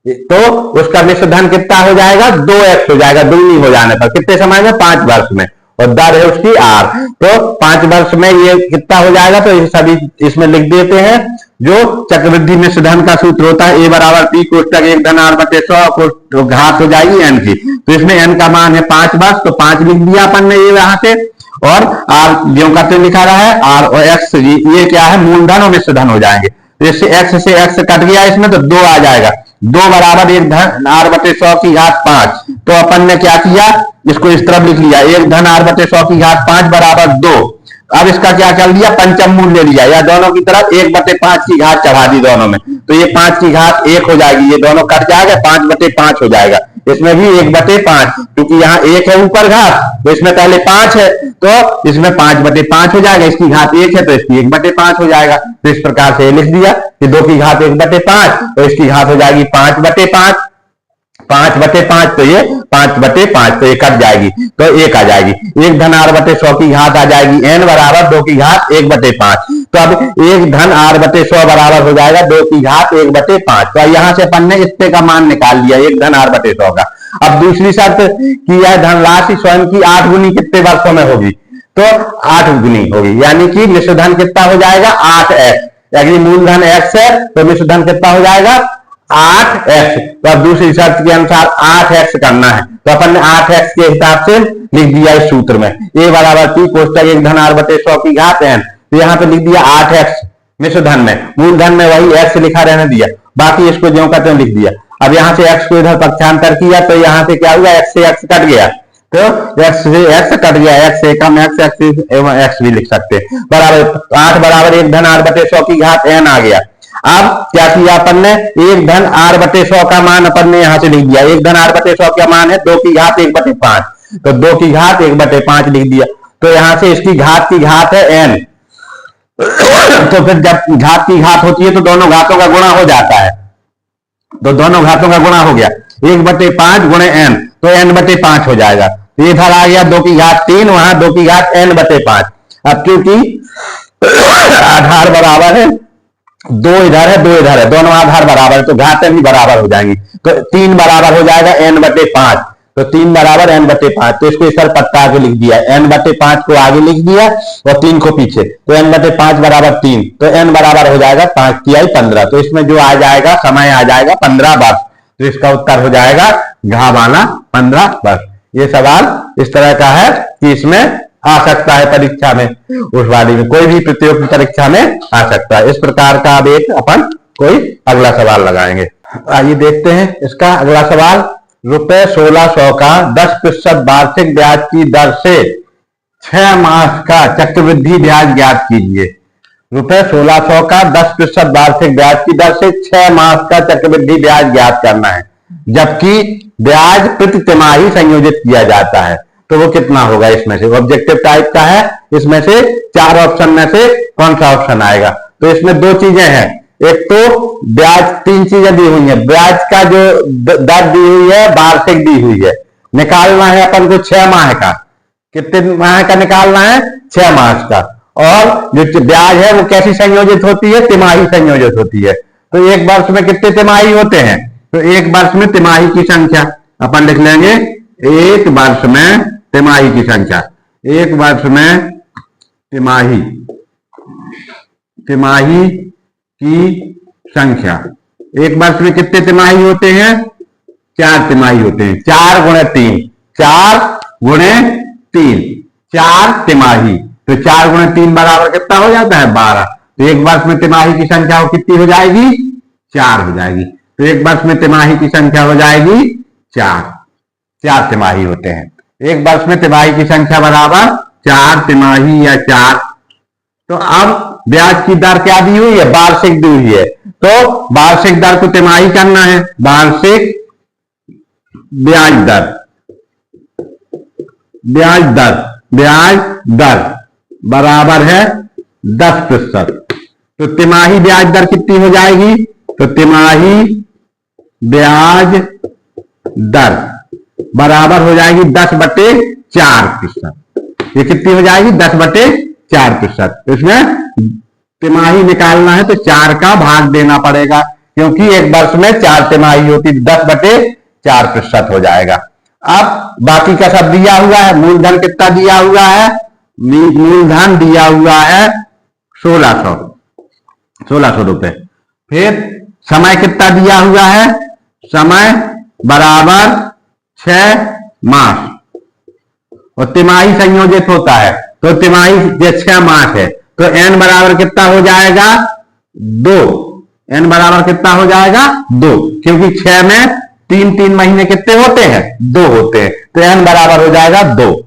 तो उसका मिश्र धन कितना हो जाएगा, 2x हो जाएगा, दुगनी हो जाने पर कितने समय में, 5 वर्ष में, और दर है उसकी r, तो 5 वर्ष में ये कितना हो जाएगा, तो ये सभी इसमें लिख देते हैं। जो चक्रवृद्धि मिश्र धन का सूत्र होता है, a बराबर p कोष्टक 1 धन r बटे 100 को घात हो जाएगी n की, तो इसमें n का मान है 5 वर्ष, तो 5 लिख दिया अपन ने ये यहाँ से, और r जो का लिखा रहा है r और x, ये क्या है, मूलधन और मिश्र धन हो जाएंगे। तो इससे x से x कट गया इसमें, तो 2 आ जाएगा, 2 बराबर 1 धन r बटे 100 की घात 5। तो अपन ने क्या किया, इसको इस तरफ लिख लिया, 1 धन r बटे 100 की घात 5 बराबर 2। अब इसका क्या कर लिया, पंचम मूल ले लिया, या दोनों की तरफ 1 बटे 5 की घात चढ़ा दी दोनों में, तो ये 5 की घात 1 हो जाएगी, ये दोनों कट जाएगा, 5 बटे 5 हो जाएगा। इसमें भी 1 बटे 5, क्योंकि यहाँ 1 है ऊपर घात, तो इसमें पहले 5 है, तो इसमें 5 बटे 5 हो जाएगा, इसकी घात 1 है तो इसकी 1 बटे 5 हो जाएगा। तो इस प्रकार से लिख दिया कि 2 की घात 1 बटे 5, तो इसकी घात हो जाएगी 5 बटे 5, 5 बटे 5, तो ये 5 बटे 5, तो ये कट जाएगी, तो 1 आ जाएगी। 1 धन r बटे 100 की घात आ जाएगी n बराबर 2 की घात 1 बटे 5। तो अब 1 धन r बटे 100 बराबर हो जाएगा 2 की घात 1 बटे 5। तो यहां से अपन ने इससे का मान निकाल लिया, 1 धन r बटे 100 का। अब दूसरी शर्त की यह धनराशि स्वयं की 8 गुनी कितने वर्षों में होगी, तो 8 गुनी होगी, यानी कि मिश्र धन कितना हो जाएगा, 8x, यानी मूलधन x है तो मिश्र धन कितना हो जाएगा, 8x। तो अब दूसरी शर्त के अनुसार 8x करना है, तो अपन ने 8x के हिसाब से लिख दिया इस सूत्र में, a बराबर p कोष्टक 1 धन r बटे 100 की घात n। तो यहाँ पे लिख दिया 8x मिश्र धन में, मूलधन में वही x लिखा रहने दिया, बाकी इसको ज्यों का त्यों लिख दिया। अब यहाँ से x को इधर पक्षांतर किया तो यहाँ से क्या हुआ, x से x कट गया, तो x से x कट गया, x से कम x एवं x भी लिख सकते हैं, बराबर 8 बराबर 1 धन r बटे 100 की घात n आ गया। अब क्या किया अपन ने, 1 धन r बटे 100 का मान अपन ने यहां से लिख दिया, 1 धन r बटे 100 का मान है 2 की घात 1 बटे 5, तो 2 की घात 1 बटे 5 लिख दिया। तो यहां से इसकी घात की घात है n, तो फिर जब घात की घात होती है तो दोनों घातों का गुणा हो जाता है, तो दोनों घातों का गुणा हो गया, 1 बटे 5 गुणे n, तो n बटे 5 हो जाएगा। इधर आ गया 2 की घात 3, वहां 2 की घात n बटे 5। अब क्योंकि आधार बराबर है, 2 इधर है 2 इधर है, दोनों आधार बराबर है, तो घातें भी बराबर हो जाएंगी, तो 3 बराबर हो जाएगा n बटे 5, तो 3 बराबर n बटे 5। तो इसको इस पर पत्ता आगे लिख दिया, n बटे 5 को आगे लिख दिया और 3 को पीछे, तो n बटे 5 बराबर 3, तो n बराबर हो जाएगा 5 तिहाई 15। तो इसमें जो आ जाएगा समय आ जाएगा 15 वर्ष, तो इसका उत्तर हो जाएगा घा वाला 15 वर्ष। ये सवाल इस तरह का है कि इसमें आ सकता है परीक्षा में, उस वाली में कोई भी प्रतियोगी परीक्षा में आ सकता है। इस प्रकार का अब एक अपन कोई अगला सवाल लगाएंगे। आइए देखते हैं इसका अगला सवाल। रुपए 1600 का 10% वार्षिक ब्याज की दर से 6 मास का चक्रवृद्धि ब्याज ज्ञात कीजिए। रुपए 1600 का 10% वार्षिक ब्याज की दर से 6 मास का चक्रवृद्धि ब्याज ज्ञात करना है। जबकि ब्याज प्रति तिमाही संयोजित किया जाता है, तो वो कितना होगा इसमें से? ऑब्जेक्टिव टाइप का है, इसमें से 4 ऑप्शन में से कौन सा ऑप्शन आएगा? तो इसमें 2 चीजें हैं, एक तो ब्याज, 3 चीजें दी हुई है। ब्याज का जो दर दी हुई है वार्षिक दी हुई है, निकालना है अपन को 6 माह का। कितने माह का निकालना है? 6 माह का। और जो ब्याज है वो कैसी संयोजित होती है? तिमाही संयोजित होती है। तो एक वर्ष में कितने तिमाही होते हैं? तो एक वर्ष में तिमाही की संख्या अपन लिख लेंगे, एक वर्ष में तिमाही की संख्या, एक वर्ष में तिमाही की संख्या। एक वर्ष में कितने तिमाही होते हैं? 4 तिमाही होते हैं। 4 गुणे 3, 4 गुणे 3, 4 तिमाही। तो 4 गुणे 3 बराबर कितना हो जाता है? 12। तो एक वर्ष में तिमाही की संख्या कितनी हो जाएगी? 4 हो जाएगी। तो एक वर्ष में तिमाही की संख्या हो जाएगी 4 तिमाही होते हैं। एक वर्ष में तिमाही की संख्या बराबर 4 तिमाही या 4। तो अब ब्याज की दर क्या दी हुई है? वार्षिक दी हुई है। तो वार्षिक दर को तिमाही करना है, वार्षिक ब्याज दर बराबर है 10%। तो तिमाही ब्याज दर कितनी हो जाएगी? तो तिमाही ब्याज दर बराबर हो जाएगी 10/4%। ये कितनी हो जाएगी? 10/4%। इसमें तिमाही निकालना है तो 4 का भाग देना पड़ेगा, क्योंकि एक वर्ष में 4 तिमाही होती, 10/4% हो जाएगा। अब बाकी का सब दिया हुआ है। मूलधन कितना दिया हुआ है? मूलधन दिया हुआ है 1600 रुपए। फिर समय कितना दिया हुआ है? समय बराबर 6 मास, और तिमाही संयोजित होता है, तो तिमाही 6 मास है, तो n बराबर कितना हो जाएगा? 2। n बराबर कितना हो जाएगा? 2, क्योंकि 6 में 3 महीने कितने होते हैं? 2 होते हैं। तो n बराबर हो जाएगा 2।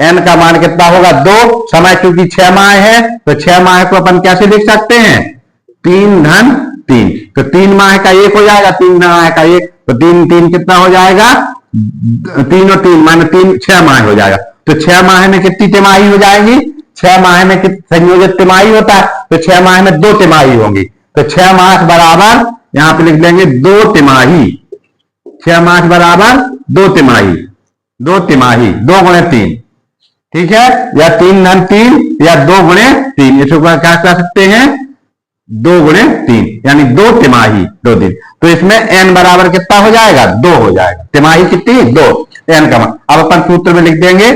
n का मान कितना होगा? 2। समय क्योंकि 6 माह है, तो 6 माह को अपन कैसे लिख सकते हैं? 3 धन 3। तो 3 माह का 1 हो जाएगा, 3 माह का 1, तो 3 कितना हो जाएगा? 3 और 3 माने 3, 6 माह हो जाएगा। तो 6 माह में कितनी तिमाही हो जाएगी? 6 माह में संयोजित तिमाही होता है, तो 6 माह में 2 तिमाही होंगी। तो 6 माह बराबर यहां पे लिख देंगे 2 तिमाही। 6 माह बराबर 2 तिमाही, 2 तिमाही, 2 गुणे 3, ठीक है? या 3 धन 3 या 2 गुणे 3, इसको क्या कर सकते हैं? 2 गुणे 3, यानी 2 तिमाही, 2 दिन। तो इसमें n बराबर कितना हो जाएगा? 2 हो जाएगा। तिमाही कितनी? 2, n का मान। अब अपन सूत्र में लिख देंगे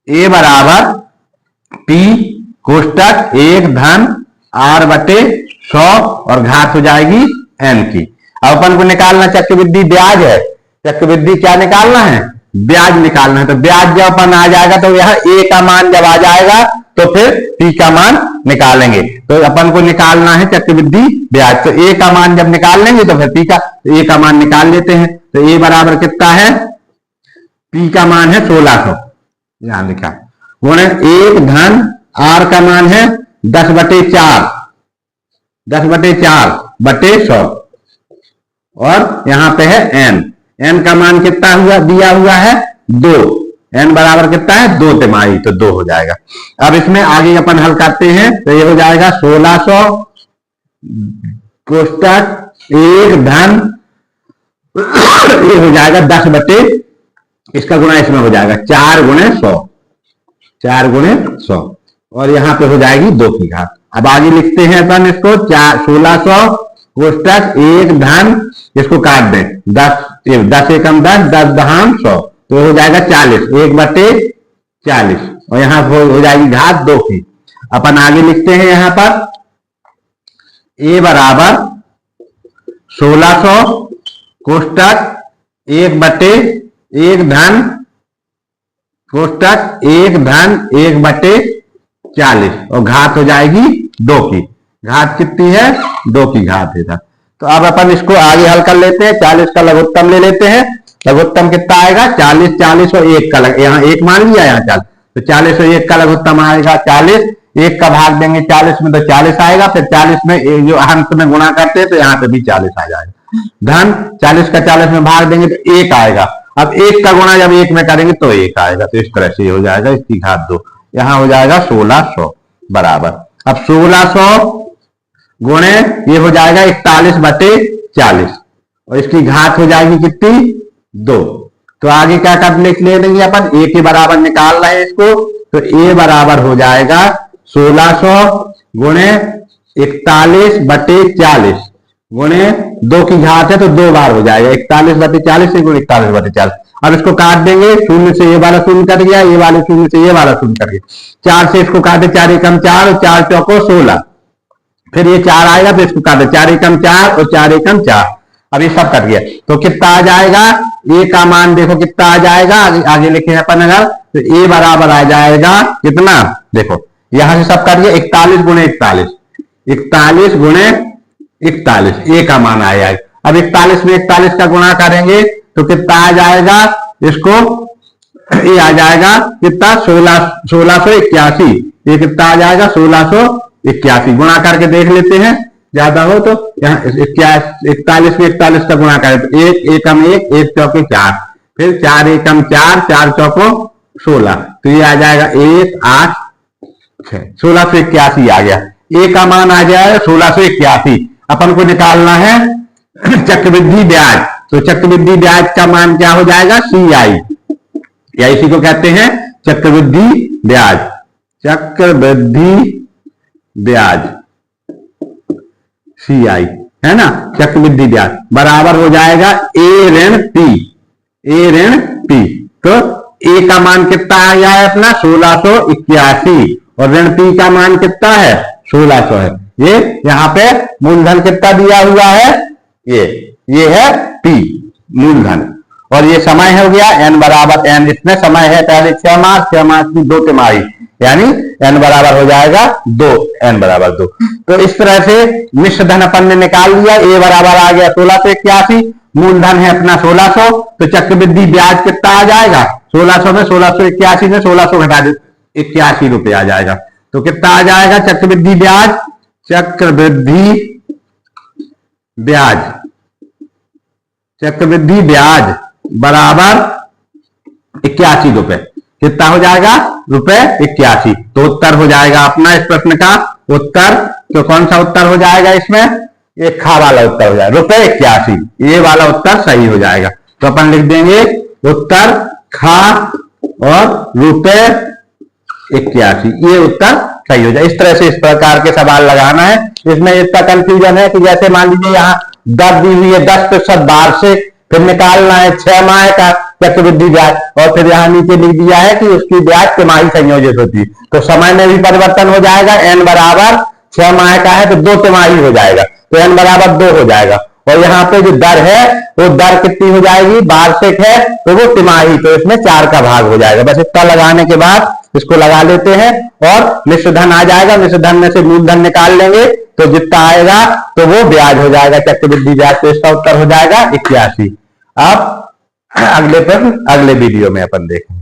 a बराबर P कोष्टक 1 धन R/100 और घात हो जाएगी n की। अब अपन को निकालना चक्रवृद्धि ब्याज है। चक्रवृद्धि क्या निकालना है? ब्याज निकालना है। तो ब्याज जब अपन आ जाएगा तो यह a का मान जब आ जाएगा तो फिर p का मान निकालेंगे। तो अपन को निकालना है चक्रवृद्धि ब्याज, तो a का मान जब निकाल लेंगे तो फिर p का, a का मान निकाल लेते हैं। तो a बराबर कितना है? p का मान है 1600, यहां लिखा, गुणे 1 धन r का मान है 10/4, 10/4/100, और यहां पे है n का मान कितना हुआ? दिया हुआ है 2। n बराबर कितना है? 2 तिमाही, तो 2 हो जाएगा। अब इसमें आगे अपन हल करते हैं, तो ये हो जाएगा 1600 कोष्टक 1 धन ये हो जाएगा 10/, इसका गुणा इसमें हो जाएगा 4 गुणे 100, 4 गुणे 100, और यहां पे हो जाएगी 2 की घात। अब आगे लिखते हैं अपन इसको 1600 कोष्टक 1 धन, इसको काट दें, 10 एकम 10, 10 दहाम 100, तो हो जाएगा 40, 1/40, और यहां हो जाएगी घात 2 की। अपन आगे लिखते हैं यहां पर a बराबर 1600 कोष्टक 1/1 धन कोष्टक 1 धन 1/40, और घात हो जाएगी 2 की। घात कितनी है? 2 की घात है। तो अब अपन इसको आगे हल कर लेते हैं। 40 का लघुत्तम ले लेते हैं। लघुत्तम कितना आएगा? 40, 40 और 1 का, यहाँ 1 मान लिया, यहाँ 40, तो 40 और 1 का लघुत्तम आएगा 40। 1 का भाग देंगे 40 में तो 40 आएगा, फिर 40 में जो अंत में गुणा करते हैं तो यहाँ पे भी 40 आ जाएगा। धन 40 का 40 में भाग देंगे तो 1 आएगा। अब 1 का गुणा जब 1 में करेंगे तो 1 आएगा। तो इस तरह से हो जाएगा इसकी घात 2। यहां हो जाएगा 1600 बराबर। अब 1600 गुणे ये हो जाएगा 41/40 और इसकी घात हो जाएगी कितनी 2। तो आगे क्या कर लिख ले देंगे अपन, a के बराबर निकाल रहे हैं इसको, तो a बराबर हो जाएगा 1600 गुणे 41/40 गुणे 2 की घात है तो 2 बार हो जाएगा 41/40 से गुणे 41/40। अब इसको काट देंगे, शून्य से ये वाला शून्य कट गया, ये वाले शून्य से ये वाला शून्य कट गया। 4 से इसको काटे, 4 एकम 4 और 4 चौको 16, फिर ये 4 आएगा तो इसको काटे 4 एकम 4 और 4 एकम 4। अब ये सब कट गया तो कितना आ जाएगा, ए का मान देखो कितना आ जाएगा, आगे लिखे अपन अगर तो ए बराबर आ जाएगा कितना, देखो यहां से सब कट गया 41 गुणे 41, 41 गुणे 41 ए का मान आ जाएगा। अब 41 में 41 का गुणा करेंगे तो कितना आ जाएगा, इसको ये आ जाएगा कितना 1681, ये कितना आ जाएगा 1681। गुणा करके देख लेते हैं, ज्यादा हो तो यहाँ 41 में 41 का गुणा करें तो 1 एकम 1, 1 चौके 4, फिर 4 एकम 4, 4 चौको 16, तो ये आ जाएगा 1 8 6, 1681 आ गया। ए का मान आ जाएगा 1681। अपन को निकालना है चक्रवृद्धि ब्याज, तो चक्रवृद्धि ब्याज का मान क्या हो जाएगा CI, या इसी को कहते हैं चक्रवृद्धि ब्याज। चक्रवृद्धि ब्याज CI है ना, चक्रवृद्धि ब्याज बराबर हो जाएगा A ऋण P, A ऋण P। तो A का मान कितना आ गया है अपना 1681 और ऋण P का मान कितना है 1600 है। ये यहाँ पे मूलधन कितना दिया हुआ है, ये है P मूलधन, और ये समय हो गया n बराबर n, इसमें समय है पहले 6 माह, 6 माह की 2 तिमाही, यानी n बराबर हो जाएगा 2, n बराबर 2। तो इस तरह से मिश्र धन अपन ने निकाल लिया, a बराबर आ गया 1681, मूलधन है अपना 1600, तो चक्रवृद्धि ब्याज कितना आ जाएगा 1600 में 1681 में 1600 घटा दे 81 रुपये आ जाएगा। तो कितना आ जाएगा चक्रवृद्धि ब्याज, चक्रवृद्धि ब्याज, चक्रवृद्धि ब्याज बराबर 81 रुपए, कितना हो जाएगा ₹81। तो उत्तर हो जाएगा अपना इस प्रश्न का उत्तर, तो कौन सा उत्तर हो जाएगा इसमें, एक खा वाला उत्तर हो जाएगा ₹81, ये वाला उत्तर सही हो जाएगा। तो अपन लिख देंगे उत्तर खा और ₹81, ये उत्तर सही हो जाए। इस तरह से इस प्रकार के सवाल लगाना है। इसमें इतना कंफ्यूजन है कि जैसे मान लीजिए यहाँ 10 दी हुई है 10% वार्षिक, फिर निकालना है 6 माह का चक्रवृद्धि ब्याज, और फिर यहाँ नीचे लिख दिया है कि उसकी ब्याज तिमाही संयोजित होती है, तो समय में भी परिवर्तन हो जाएगा। n बराबर 6 माह का है तो 2 तिमाही हो जाएगा, तो n बराबर 2 हो जाएगा। और यहाँ पे जो दर है वो दर कितनी हो जाएगी, वार्षिक है तो वो तिमाही, तो इसमें 4 का भाग हो जाएगा। बस इतना लगाने के बाद इसको लगा लेते हैं और मिश्र धन आ जाएगा, मिश्र धन में से मूलधन निकाल लेंगे तो जितना आएगा तो वो ब्याज हो जाएगा चक्रवृद्धि ब्याज, तो इसका उत्तर हो जाएगा 81। अब अगले प्रश्न अगले वीडियो में अपन देखेंगे।